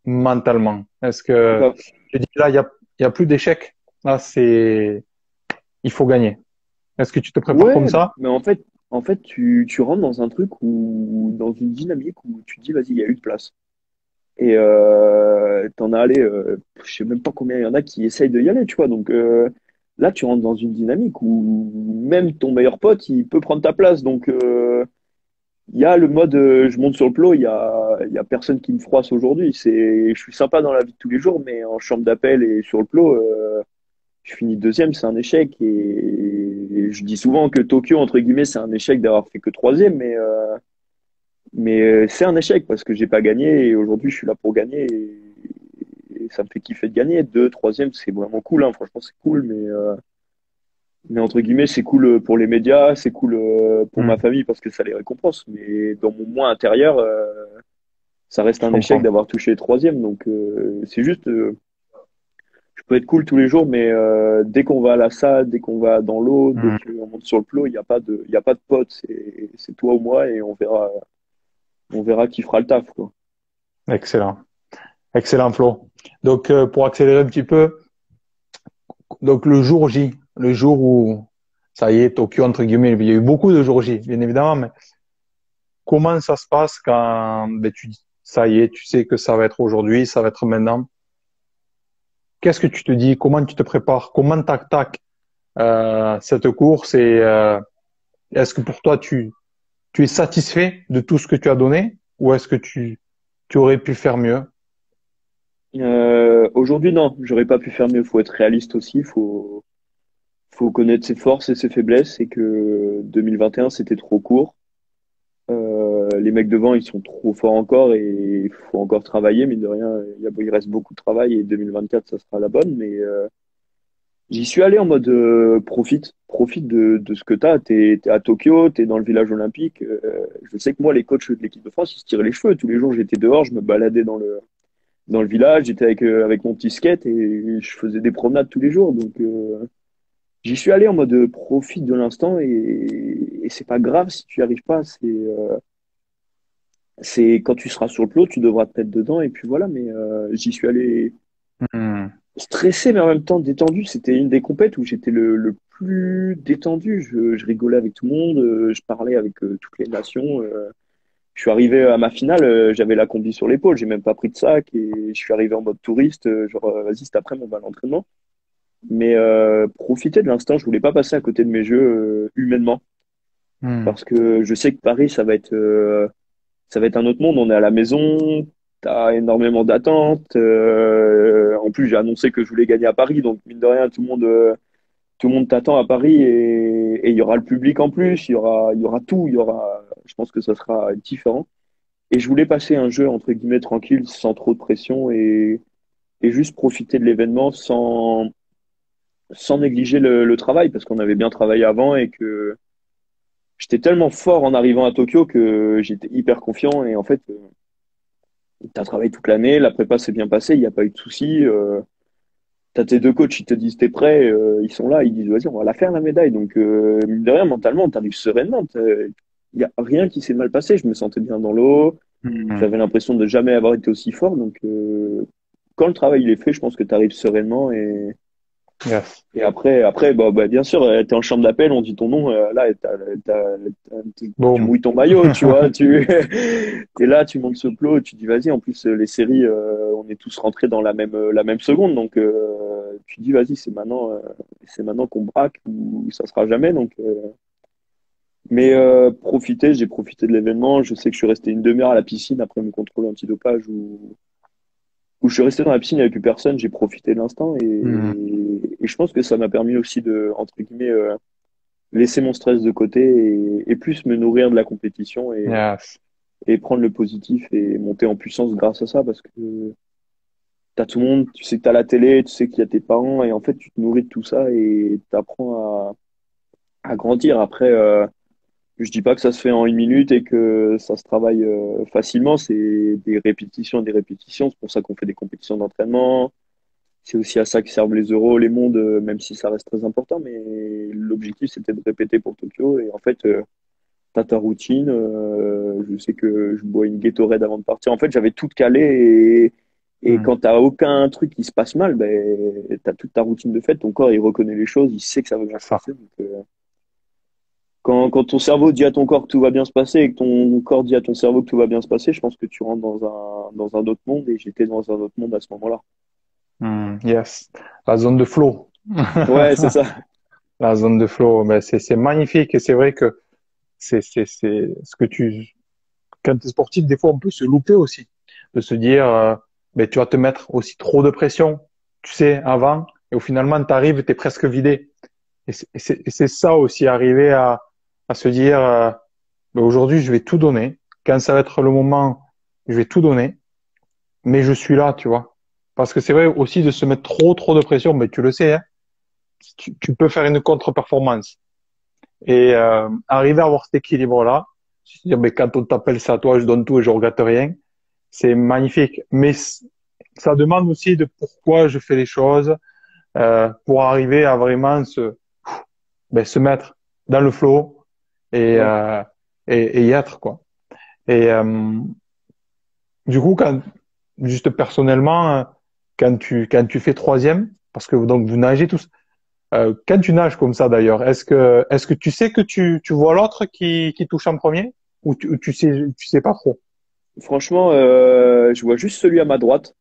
mentalement? Est-ce que bah tu dis là il y a plus d'échecs. Là c'est il faut gagner. Est-ce que tu te prépares comme Ouais, ça? mais en fait, tu rentres dans un truc où, dans une dynamique où tu te dis, vas-y, il y a eu de place. Et t'en as allé, je sais même pas combien il y en a qui essayent de y aller, tu vois. Donc là, tu rentres dans une dynamique où même ton meilleur pote, il peut prendre ta place. Donc il y a le mode, je monte sur le plot, il y a personne qui me froisse aujourd'hui. Je suis sympa dans la vie de tous les jours, mais en chambre d'appel et sur le plot, je finis deuxième, c'est un échec. Et je dis souvent que Tokyo, entre guillemets, c'est un échec d'avoir fait que troisième, mais c'est un échec parce que j'ai pas gagné et aujourd'hui je suis là pour gagner et ça me fait kiffer de gagner. Deux, troisième, c'est vraiment cool, hein. Franchement, c'est cool, mais entre guillemets, c'est cool pour les médias, c'est cool pour ma Hmm, famille parce que ça les récompense. Mais dans mon moi intérieur, ça reste je un échec comprends. d'avoir touché troisième. Donc c'est juste, je peux être cool tous les jours, mais dès qu'on va à la salle, dès qu'on va dans l'eau, dès Hmm, qu'on monte sur le plot, il y a pas de pote, c'est toi ou moi et on verra qui fera le taf, quoi. excellent. Excellent, Flo. Donc, pour accélérer un petit peu, donc le jour J, le jour où, ça y est, Tokyo, entre guillemets, il y a eu beaucoup de jours J, bien évidemment, mais comment ça se passe quand ben, ça y est, tu sais que ça va être aujourd'hui, ça va être maintenant. Qu'est-ce que tu te dis? Comment tu te prépares? Comment t'attaques cette course? Et est-ce que pour toi, tu es satisfait de tout ce que tu as donné? Ou est-ce que tu aurais pu faire mieux? Aujourd'hui, non, j'aurais pas pu faire mieux. Faut être réaliste aussi. Faut connaître ses forces et ses faiblesses. Et que 2021, c'était trop court. Les mecs devant, ils sont trop forts encore et il faut encore travailler. Mine de rien, il reste beaucoup de travail et 2024, ça sera la bonne. Mais j'y suis allé en mode profite de ce que t'as. T'es à Tokyo, t'es dans le village olympique. Je sais que moi, les coachs de l'équipe de France, ils se tiraient les cheveux. Tous les jours, j'étais dehors, je me baladais dans le village, j'étais avec mon petit skate et je faisais des promenades tous les jours. Donc j'y suis allé en mode profite de l'instant et c'est pas grave si tu n'y arrives pas. C'est quand tu seras sur le plot, tu devras te mettre dedans et puis voilà. Mais j'y suis allé Hmm. stressé mais en même temps détendu. C'était une des compètes où j'étais le plus détendu. Je rigolais avec tout le monde, je parlais avec toutes les nations. Je suis arrivé à ma finale, j'avais la combi sur l'épaule, j'ai même pas pris de sac et je suis arrivé en mode touriste, genre vas-y, cet après on va à l'entraînement. Mais profiter de l'instant, je voulais pas passer à côté de mes jeux humainement Hmm. parce que je sais que Paris, ça va être un autre monde. On est à la maison, t'as énormément d'attentes. En plus, j'ai annoncé que je voulais gagner à Paris, donc mine de rien, tout le monde t'attend à Paris et il y aura le public en plus, il y aura tout, je pense que ça sera différent. Et je voulais passer un jeu entre guillemets tranquille, sans trop de pression et juste profiter de l'événement sans négliger le travail parce qu'on avait bien travaillé avant et que j'étais tellement fort en arrivant à Tokyo que j'étais hyper confiant et en fait, tu as travaillé toute l'année, la prépa s'est bien passée, il n'y a pas eu de soucis. Tu as tes deux coachs, ils te disent t'es prêt, ils sont là, ils disent vas-y, on va la faire la médaille. Donc, mine de rien, mentalement, tu arrives sereinement. Il n'y a rien qui s'est mal passé, je me sentais bien dans l'eau. Hmm. J'avais l'impression de jamais avoir été aussi fort. Donc, quand le travail il est fait, je pense que tu arrives sereinement. Yes. Et après bah, bien sûr, tu es en chambre d'appel, on dit ton nom. Là, tu Boom. mouilles ton maillot, tu vois. Et là, tu montes ce plot, tu dis vas-y. En plus, les séries, on est tous rentrés dans la même seconde. Donc, tu dis vas-y, c'est maintenant qu'on braque ou ça sera jamais. Donc, mais j'ai profité de l'événement. Je sais que je suis resté une demi-heure à la piscine après mon contrôle antidopage où je suis resté dans la piscine, il n'y avait plus personne, j'ai profité de l'instant Hmm. et je pense que ça m'a permis aussi de, entre guillemets, laisser mon stress de côté et plus me nourrir de la compétition Yes. et prendre le positif et monter en puissance grâce à ça parce que t'as tout le monde, tu sais que t'as la télé, tu sais qu'il y a tes parents et en fait tu te nourris de tout ça et t'apprends à grandir. Après, je dis pas que ça se fait en une minute et que ça se travaille facilement, c'est des répétitions et des répétitions, c'est pour ça qu'on fait des compétitions d'entraînement. C'est aussi à ça que servent les euros, les mondes, même si ça reste très important. Mais l'objectif, c'était de répéter pour Tokyo. Et en fait, t'as ta routine. Je sais que je bois une Gatorade avant de partir. En fait, j'avais tout calé. Et Hmm. quand t'as aucun truc qui se passe mal, ben, t'as toute ta routine de fait. Ton corps, il reconnaît les choses. Il sait que ça va bien C'est se ça. passer. Donc, quand ton cerveau dit à ton corps que tout va bien se passer et que ton corps dit à ton cerveau que tout va bien se passer, je pense que tu rentres dans un autre monde et j'étais dans un autre monde à ce moment-là. Yes. La zone de flow. Ouais, c'est ça. La zone de flow, ben c'est magnifique et c'est vrai que c'est ce que quand tu es sportif, des fois on peut se louper aussi, de se dire, ben tu vas te mettre aussi trop de pression, tu sais, avant, et au finalement t'arrives, t'es presque vidé. Et c'est ça aussi, arriver à se dire, ben, aujourd'hui je vais tout donner, quand ça va être le moment, je vais tout donner, mais je suis là, tu vois. Parce que c'est vrai aussi de se mettre trop de pression, mais tu le sais, hein, tu peux faire une contre-performance. Et arriver à avoir cet équilibre-là, c'est-à-dire, mais quand on t'appelle, c'est à toi, je donne tout et je regrette rien, c'est magnifique. Mais ça demande aussi de pourquoi je fais les choses pour arriver à vraiment se mettre dans le flow et, Ouais. euh, et y être, quoi. Et du coup, juste personnellement, quand tu fais troisième, parce que donc vous nagez tous, quand tu nages comme ça d'ailleurs, est-ce que tu sais que tu vois l'autre qui touche en premier ou tu sais pas trop? Franchement, je vois juste celui à ma droite.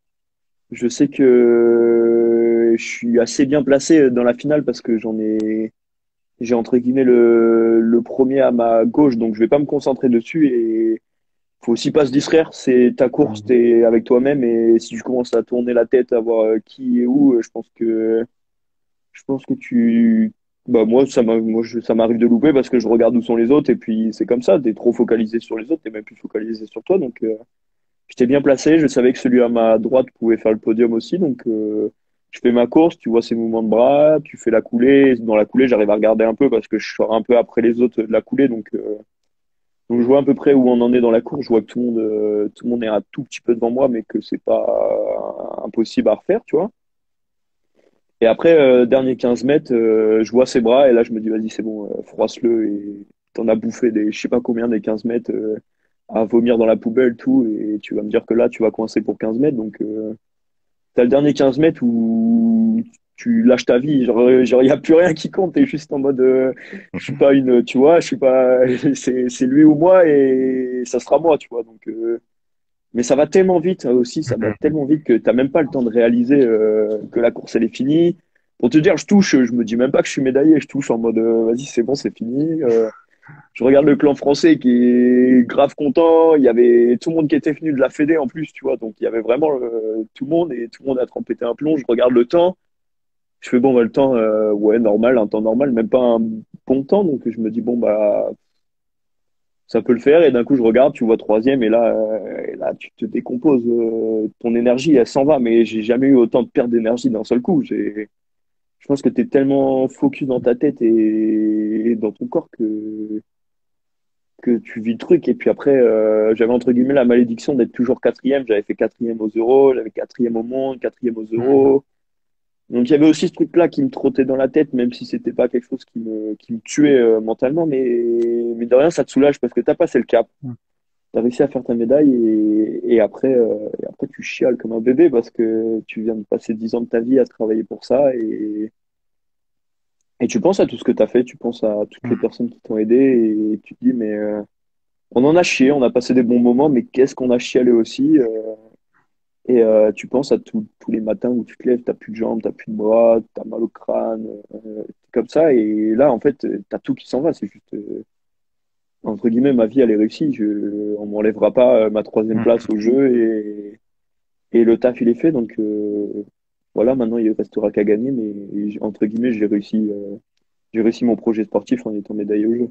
Je sais que je suis assez bien placé dans la finale parce que j'ai entre guillemets le premier à ma gauche, donc je vais pas me concentrer dessus et faut aussi pas se distraire. C'est ta course, Mhm. t'es avec toi-même et si tu commences à tourner la tête, à voir qui est où, je pense que bah ça m'arrive de louper parce que je regarde où sont les autres et puis c'est comme ça. T'es trop focalisé sur les autres, t'es même plus focalisé sur toi, donc. J'étais bien placé, je savais que celui à ma droite pouvait faire le podium aussi, donc je fais ma course, tu vois ses mouvements de bras, tu fais la coulée. Dans la coulée, j'arrive à regarder un peu parce que je sors un peu après les autres de la coulée, donc je vois à peu près où on en est dans la course. Je vois que tout le monde est un tout petit peu devant moi, mais que c'est pas impossible à refaire, tu vois. Et après, dernier 15 mètres, je vois ses bras et là je me dis vas-y c'est bon, froisse-le et t'en as bouffé des je sais pas combien des 15 mètres à vomir dans la poubelle tout et tu vas me dire que là tu vas coincer pour 15 mètres donc t'as le dernier 15 mètres où tu lâches ta vie genre y a plus rien qui compte, t'es juste en mode je suis pas une tu vois je suis pas c'est lui ou moi et ça sera moi tu vois donc mais ça va tellement vite aussi, ça va Mhm. tellement vite que t'as même pas le temps de réaliser que la course elle est finie. Pour te dire, je touche, je me dis même pas que je suis médaillé, je touche en mode vas-y c'est bon c'est fini. Je regarde le clan français qui est grave content. Il y avait tout le monde qui était venu de la Fédé en plus, tu vois, donc il y avait vraiment tout le monde et tout le monde a trempé un plomb. Je regarde le temps, je fais bon bah, le temps ouais normal, un temps normal, même pas un bon temps, donc je me dis bon bah ça peut le faire et d'un coup je regarde tu vois troisième et là tu te décomposes ton énergie elle s'en va mais j'ai jamais eu autant de perte d'énergie d'un seul coup je pense que tu es tellement focus dans ta tête et dans ton corps que tu vis le truc et puis après j'avais entre guillemets la malédiction d'être toujours quatrième, j'avais fait quatrième aux euros, j'avais quatrième au monde, quatrième aux Mhm. euros, donc il y avait aussi ce truc-là qui me trottait dans la tête, même si c'était pas quelque chose qui me tuait mentalement, mais de rien ça te soulage parce que t'as passé le cap. T'as réussi à faire ta médaille et après tu chiales comme un bébé parce que tu viens de passer 10 ans de ta vie à travailler pour ça et tu penses à tout ce que t'as fait, tu penses à toutes les Mhm. personnes qui t'ont aidé et tu te dis mais on en a chié, on a passé des bons moments mais qu'est-ce qu'on a chialé aussi et tu penses à tous les matins où tu te lèves, t'as plus de jambes, t'as plus de bras, t'as mal au crâne, t'es comme ça et là en fait t'as tout qui s'en va, c'est juste entre guillemets ma vie elle est réussie, on m'enlèvera pas ma troisième place Mhm. au jeu et le taf, il est fait. Donc voilà, maintenant, il ne restera qu'à gagner. Mais entre guillemets, j'ai réussi mon projet sportif en étant médaillé au jeu.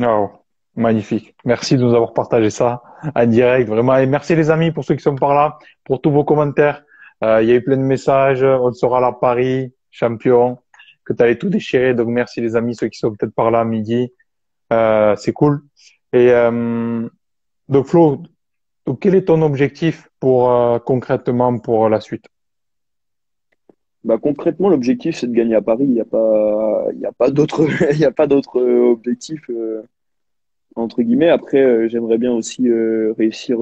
Oh, magnifique. Merci de nous avoir partagé ça en direct, vraiment. Et merci les amis pour ceux qui sont par là, pour tous vos commentaires. Il y a eu plein de messages. On sera là, Paris, champion, que tu allais tout déchirer. Donc merci les amis, ceux qui sont peut-être par là à midi. C'est cool. Et donc Flo, donc, quel est ton objectif pour concrètement pour la suite? Bah, concrètement, l'objectif, c'est de gagner à Paris. Il y a pas d'autre, il y a pas d'autre objectif, entre guillemets. Après, j'aimerais bien aussi réussir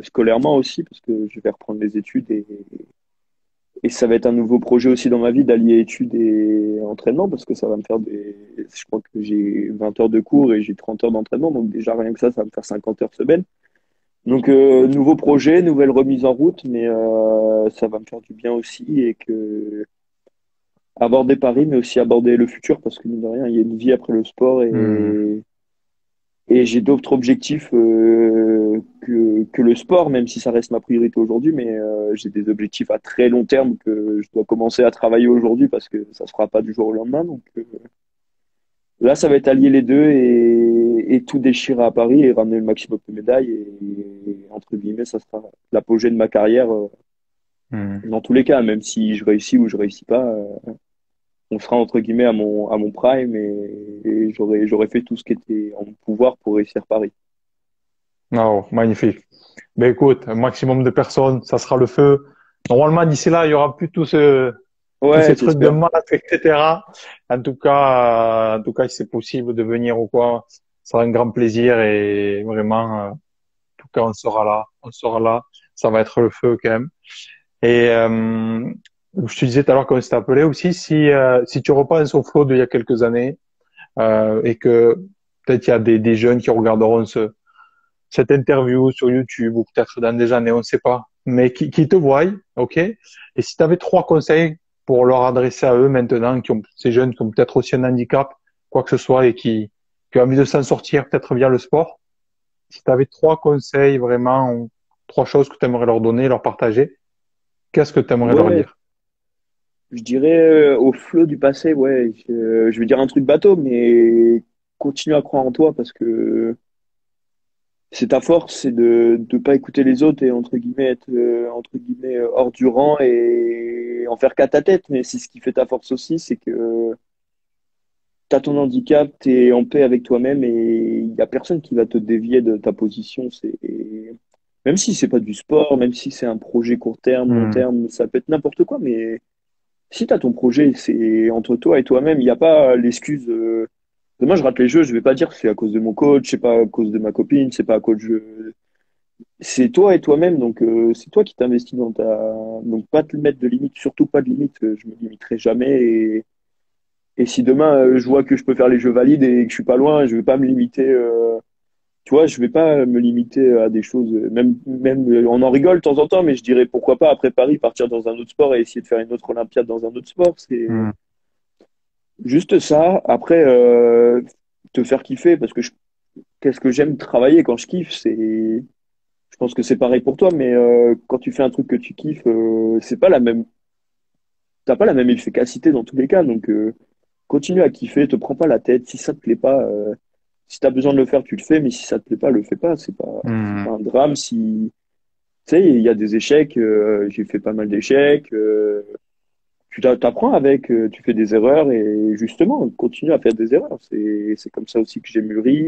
scolairement aussi, parce que je vais reprendre les études Et ça va être un nouveau projet aussi dans ma vie d'allier études et entraînement parce que ça va me faire je crois que j'ai 20 heures de cours et j'ai 30 heures d'entraînement. Donc déjà, rien que ça va me faire 50 heures semaine. Donc, nouveau projet, nouvelle remise en route, mais ça va me faire du bien aussi et que aborder Paris, mais aussi aborder le futur parce que mine de rien, il y a une vie après le sport Hmm. et j'ai d'autres objectifs que le sport, même si ça reste ma priorité aujourd'hui, mais j'ai des objectifs à très long terme que je dois commencer à travailler aujourd'hui parce que ça se fera pas du jour au lendemain. Donc là, ça va être allier les deux et tout déchirer à Paris et ramener le maximum de médailles et entre guillemets, ça sera l'apogée de ma carrière Hmm. dans tous les cas, même si je réussis ou je réussis pas. On sera entre guillemets à mon prime et j'aurais fait tout ce qui était en mon pouvoir pour réussir Paris. Oh, magnifique. Ben écoute, un maximum de personnes, ça sera le feu. Normalement, d'ici là, il y aura plus tous Ouais, ces trucs de j'espère. maths, etc. En tout cas, si c'est possible de venir ou quoi, ça sera un grand plaisir et vraiment, en tout cas, on sera là, on sera là. Ça va être le feu quand même. Et je te disais tout à l'heure qu'on s'était appelé aussi, si tu repenses au Flo d'il y a quelques années et que peut-être il y a des jeunes qui regarderont cette interview sur YouTube ou peut-être dans des années, on ne sait pas, mais qui te voient, ok? Et si tu avais trois conseils pour leur adresser à eux maintenant, ces jeunes qui ont peut-être aussi un handicap, quoi que ce soit, et qui ont envie de s'en sortir peut-être via le sport, si tu avais trois conseils vraiment, trois choses que tu aimerais leur donner, leur partager, qu'est-ce que tu aimerais leur Ouais, dire? je dirais au flot du passé, ouais, je vais dire un truc bateau, mais continue à croire en toi parce que c'est ta force, c'est de ne pas écouter les autres et entre guillemets être entre guillemets hors du rang et en faire qu'à ta tête. Mais c'est ce qui fait ta force aussi, c'est que t'as ton handicap, t'es en paix avec toi-même et il y a personne qui va te dévier de ta position. C'est même si c'est pas du sport, même si c'est un projet court terme, long Hmm, terme, ça peut être n'importe quoi, mais si tu as ton projet, c'est entre toi et toi-même. Il n'y a pas l'excuse. Demain, je rate les jeux, je vais pas dire que c'est à cause de mon coach, c'est pas à cause de ma copine, c'est pas à cause de. C'est toi et toi-même, donc c'est toi qui t'investis dans ta. Donc pas te mettre de limites, surtout pas de limites. Je me limiterai jamais. Et si demain je vois que je peux faire les jeux valides et que je suis pas loin, je vais pas me limiter. Tu vois, je vais pas me limiter à des choses. Même, on en rigole de temps en temps, mais je dirais pourquoi pas après Paris partir dans un autre sport et essayer de faire une autre Olympiade dans un autre sport. C'est hmm, juste ça. Après, te faire kiffer, parce que qu'est-ce que j'aime travailler quand je kiffe, je pense que c'est pareil pour toi, mais quand tu fais un truc que tu kiffes, c'est pas la même, t'as pas la même efficacité dans tous les cas. Donc, continue à kiffer, te prends pas la tête. Si ça te plaît pas, si t'as besoin de le faire, tu le fais, mais si ça te plaît pas, le fais pas. C'est hmm. pas un drame. Si, tu sais, il y a des échecs. J'ai fait pas mal d'échecs. T'apprends avec, tu fais des erreurs et justement, continue à faire des erreurs. C'est comme ça aussi que j'ai mûri.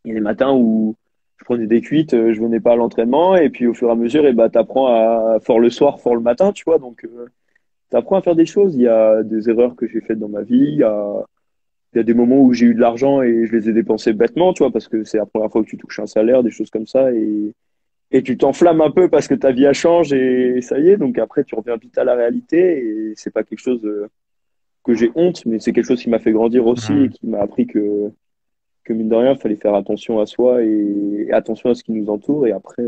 Il y a des matins où je prenais des cuites, je venais pas à l'entraînement et puis au fur et à mesure, et bah, t'apprends à fort le soir, fort le matin, tu vois. Donc, t'apprends à faire des choses. Il y a des erreurs que j'ai faites dans ma vie. Il y a des moments où j'ai eu de l'argent et je les ai dépensés bêtement, tu vois, parce que c'est la première fois que tu touches un salaire, des choses comme ça et tu t'enflammes un peu parce que ta vie a changé et ça y est. Donc après, tu reviens vite à la réalité et c'est pas quelque chose que j'ai honte, mais c'est quelque chose qui m'a fait grandir aussi et Hmm. qui m'a appris que mine de rien, il fallait faire attention à soi et attention à ce qui nous entoure. Et après,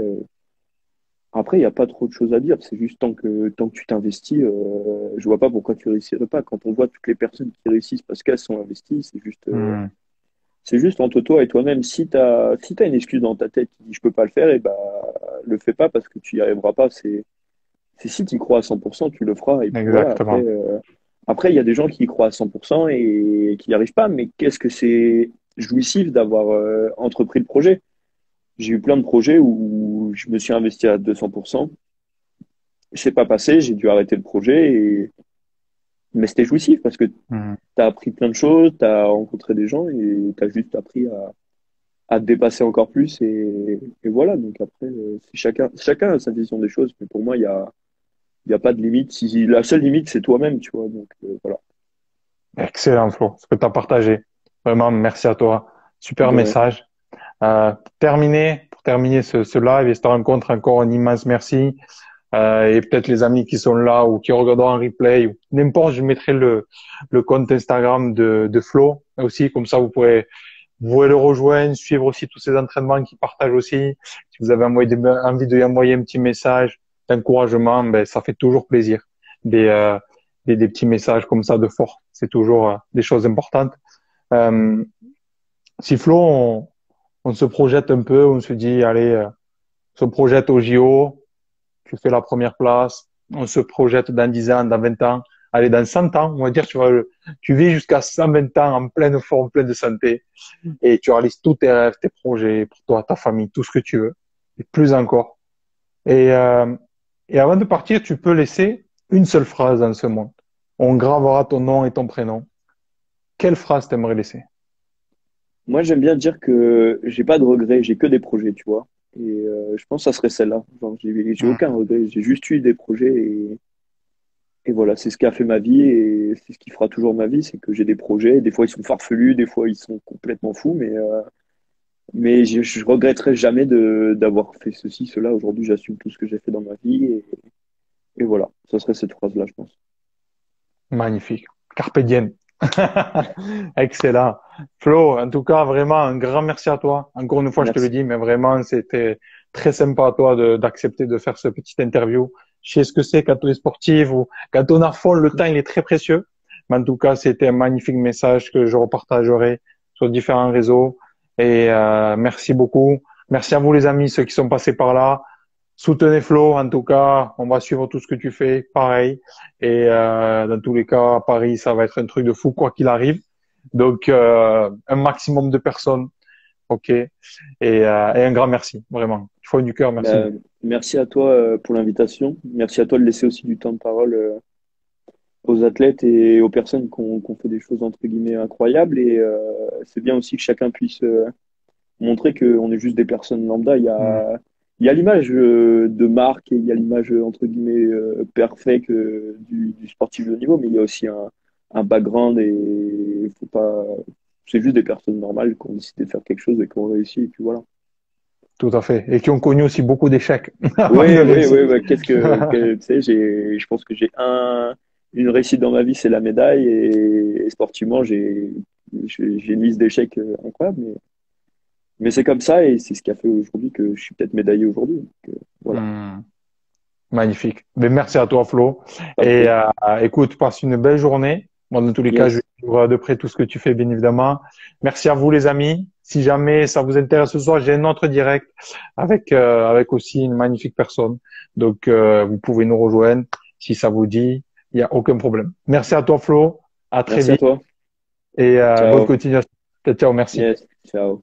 il n'y a pas trop de choses à dire. C'est juste tant que tu t'investis, je vois pas pourquoi tu réussirais pas. Quand on voit toutes les personnes qui réussissent parce qu'elles sont investies, Hmm. c'est juste entre toi et toi-même. Si t'as une excuse dans ta tête qui dit je peux pas le faire, et bah, le fais pas parce que tu y arriveras pas. C'est si tu y crois à 100%, tu le feras. Et puis voilà, Exactement. après, il y a des gens qui y croient à 100% et qui n'y arrivent pas. Mais qu'est-ce que c'est jouissif d'avoir entrepris le projet? J'ai eu plein de projets où je me suis investi à 200%. C'est pas passé, j'ai dû arrêter le projet. Mais c'était jouissif parce que tu Hmm. as appris plein de choses, tu as rencontré des gens et tu as juste appris à te dépasser encore plus. Et voilà, donc après, chacun a sa vision des choses. Mais pour moi, il y a pas de limite. Si, la seule limite, c'est toi-même, tu vois. Donc voilà. Excellent, Flo, ce que tu as partagé. Vraiment, merci à toi. Super De rien. message. Pour terminer ce live et cette rencontre, encore un immense merci. Et peut-être les amis qui sont là ou qui regarderont en replay ou n'importe, je mettrai le compte Instagram de Flo aussi, comme ça vous pouvez le rejoindre, suivre aussi tous ces entraînements qu'il partage aussi. Si vous avez envie de lui envoyer un petit message d'encouragement, ben ça fait toujours plaisir. Des, euh, des petits messages comme ça de fort, c'est toujours des choses importantes. Euh, Si Flo, on se projette un peu, on se dit, allez, on se projette au JO, tu fais la première place, on se projette dans 10 ans, dans 20 ans, allez, dans 100 ans, on va dire, tu vis jusqu'à 120 ans en pleine forme, pleine de santé, et tu réalises tous tes rêves, tes projets pour toi, ta famille, tout ce que tu veux, et plus encore. Et, euh, et avant de partir, tu peux laisser une seule phrase dans ce monde. On gravera ton nom et ton prénom. Quelle phrase t'aimerais laisser? Moi, j'aime bien dire que j'ai pas de regrets, j'ai que des projets, tu vois. Et je pense que ça serait celle-là. Genre, j'ai aucun regret, j'ai juste eu des projets et voilà, c'est ce qui a fait ma vie et c'est ce qui fera toujours ma vie, c'est que j'ai des projets. Des fois, ils sont farfelus, des fois, ils sont complètement fous, mais je regretterai jamais d'avoir fait ceci, cela. Aujourd'hui, j'assume tout ce que j'ai fait dans ma vie et voilà, ça serait cette phrase-là, je pense. Magnifique. Carpe diem. Excellent. Flo, en tout cas, vraiment, un grand merci à toi. Encore une fois, je te le Merci. dis, mais vraiment, c'était très sympa à toi d'accepter de faire ce petit interview. Je sais ce que c'est quand on est sportif ou quand on a fond, le temps, il est très précieux. Mais en tout cas, c'était un magnifique message que je repartagerai sur différents réseaux. Et merci beaucoup. Merci à vous, les amis, ceux qui sont passés par là. Soutenez Flo, en tout cas, on va suivre tout ce que tu fais, pareil. Et dans tous les cas, à Paris, ça va être un truc de fou, quoi qu'il arrive. Donc, un maximum de personnes, ok. Et un grand merci, vraiment. Du fond du cœur, merci Bah, beaucoup. merci à toi pour l'invitation. Merci à toi de laisser aussi du temps de parole aux athlètes et aux personnes qui ont fait des choses entre guillemets incroyables. Et c'est bien aussi que chacun puisse montrer qu'on est juste des personnes lambda. Hmm, Il y a l'image de marque et il y a l'image entre guillemets perfect du sportif de haut niveau, mais il y a aussi un background et faut pas. C'est juste des personnes normales qui ont décidé de faire quelque chose et qui ont réussi. Et puis voilà. tout à fait. Et qui ont connu aussi beaucoup d'échecs avant de Oui, oui, réussir. oui, ouais. Tu sais, je pense que j'ai une réussite dans ma vie, c'est la médaille et sportivement, j'ai une liste d'échecs incroyable, mais c'est comme ça et c'est ce qui a fait aujourd'hui que je suis peut-être médaillé aujourd'hui. Donc, voilà, Hmm, magnifique. Mais merci à toi, Flo. pas de Et problème. écoute, passe une belle journée. Moi, dans tous les cas, je vais Yes, suivre de près tout ce que tu fais, bien évidemment. Merci à vous, les amis. Si jamais ça vous intéresse ce soir, j'ai un autre direct avec aussi une magnifique personne. Donc, vous pouvez nous rejoindre si ça vous dit. Il n'y a aucun problème. Merci à toi, Flo. À très merci à vite toi. et bonne Ciao. continuation. Ciao, ciao, merci. Yes, ciao.